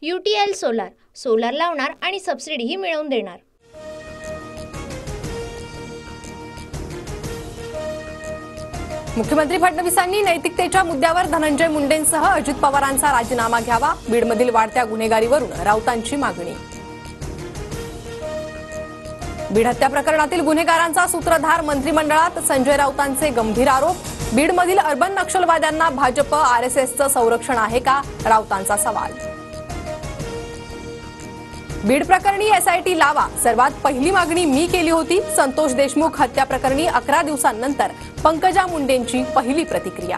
UTL solar solar लावणार आणि सबसिडीही मिळवून देणार। मुख्यमंत्री फडणवीसांनी नैतिकतेच्या मुद्द्यावर धनंजय मुंडेंसह अजित पवारांचा राजीनामा घ्यावा। बीडमधील वाढत्या गुन्हेगारीवरून राऊतांची मागणी। बीड हत्या प्रकरणातील गुन्हेगारांचा सूत्रधार मंत्रिमंडळात, संजय राऊतांचे गंभीर आरोप। बीडमधील अर्बन नक्षलवाद्यांना भाजप RSSचं संरक्षण आहे का, राऊतांचा सवाल। बीड प्रकरणी SIT लावा, सर्वात पहिली मागणी मी केली होती। संतोष देशमुख हत्या प्रकरणी 11 दिवसांनंतर पंकजा मुंडेंची पहिली प्रतिक्रिया।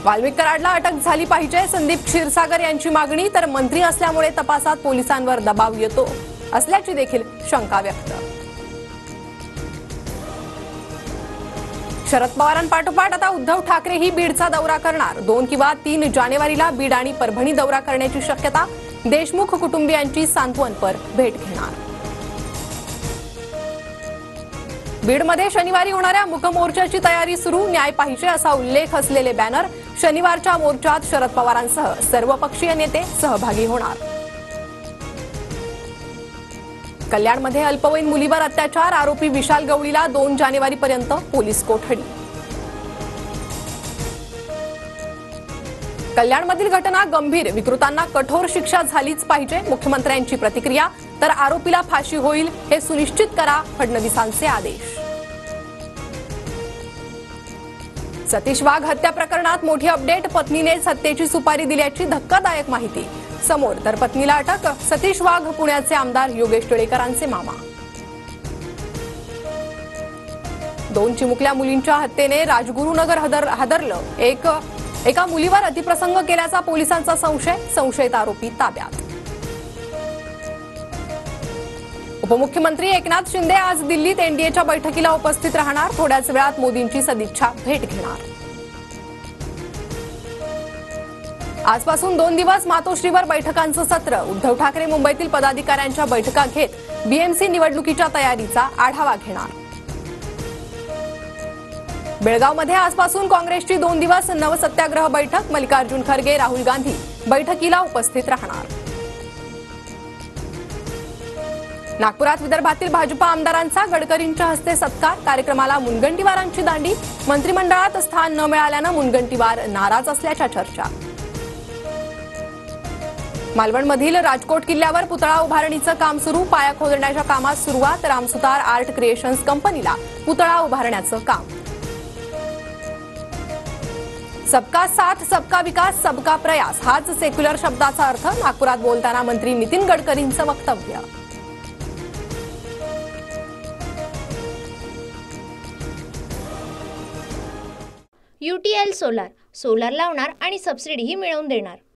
वाल्मिक कराडला अटक झाली पाहिजे, संदीप क्षीरसागर यांची मागणी। तर मंत्री असल्यामुळे तपासात पोलिसांवर दबाव येतो असल्याची देखील शंका व्यक्त। शरद पवारांपाठोपाठ आता उद्धव ठाकरेही बीडचा दौरा करणार। 2 किंवा 3 जानेवारीला बीड आणि परभणी दौरा करण्याची शक्यता। देशमुख कुटुंबियांची सांत्वनपर भेट घेणार। बीडमध्ये शनिवारी होणाऱ्या मूक मोर्चाची तयारी सुरू, न्याय पाहिजे असा उल्लेख असलेले बॅनर। शनिवारच्या मोर्चात शरद पवारांसह सर्वपक्षीय नेते सहभागी होणार। कल्याणमध्ये अल्पवयीन मुलीवर अत्याचार, आरोपी विशाल गवळीला 2 जानेवारीपर्यंत पोलीस कोठडी। कल्याणमधील घटना गंभीर, विकृतांना कठोर शिक्षा झालीच पाहिजे, मुख्यमंत्र्यांची प्रतिक्रिया। तर आरोपीला फाशी होईल हे सुनिश्चित करा, फडणवीसांचे आदेश। सतीश वाघ हत्या प्रकरणात मोठी अपडेट, पत्नीनेच हत्येची सुपारी दिल्याची धक्कादायक माहिती समोर। तर पत्नीला अटक, सतीश वाघ पुण्याचे आमदार योगेश टिळेकरांचे मामा। 2 चिमुकल्या मुलींच्या हत्येने राजगुरुनगर हादरलं, एका मुलीवर अतिप्रसंग केल्याचा पोलिसांचा संशय, संशयित आरोपी ताब्यात। उपमुख्यमंत्री एकनाथ शिंदे आज दिल्लीत NDAच्या बैठकीला उपस्थित राहणार। थोड्याच वेळात मोदींची सदिच्छा भेट घेणार। आजपासून 2 दिवस मातोश्रीवर बैठकांचं सत्र, उद्धव ठाकरे मुंबईतील पदाधिकाऱ्यांच्या बैठका घेत BMC निवडणुकीच्या तयारीचा आढावा घेणार। बेळगावमध्ये आजपासून काँग्रेसची 2 दिवस नवसत्याग्रह बैठक, मल्लिकार्जुन खरगे, राहुल गांधी बैठकीला उपस्थित राहणार। नागपुरात विदर्भातील भाजपा आमदारांचा गडकरींच्या हस्ते सत्कार, कार्यक्रमाला मुनगंटीवारांची दांडी। मंत्रिमंडळात स्थान न मिळाल्यानं मुनगंटीवार नाराज असल्याच्या चर्चा। मालवणमधील राजकोट किल्ल्यावर पुतळा उभारणीचं काम सुरू, पाया खोदण्याच्या कामात सुरुवात। रामसुतार आर्ट क्रिएशन्स कंपनीला पुतळा उभारण्याचं काम। सबका साथ सबका विकास सबका प्रयास हाच सेक्युलर शब्दाचा अर्थ, नागपुरात बोलताना मंत्री नितीन गडकरींचं वक्तव्य। UTL सोलार सोलार लावणार आणि सबसिडीही मिळवून देणार।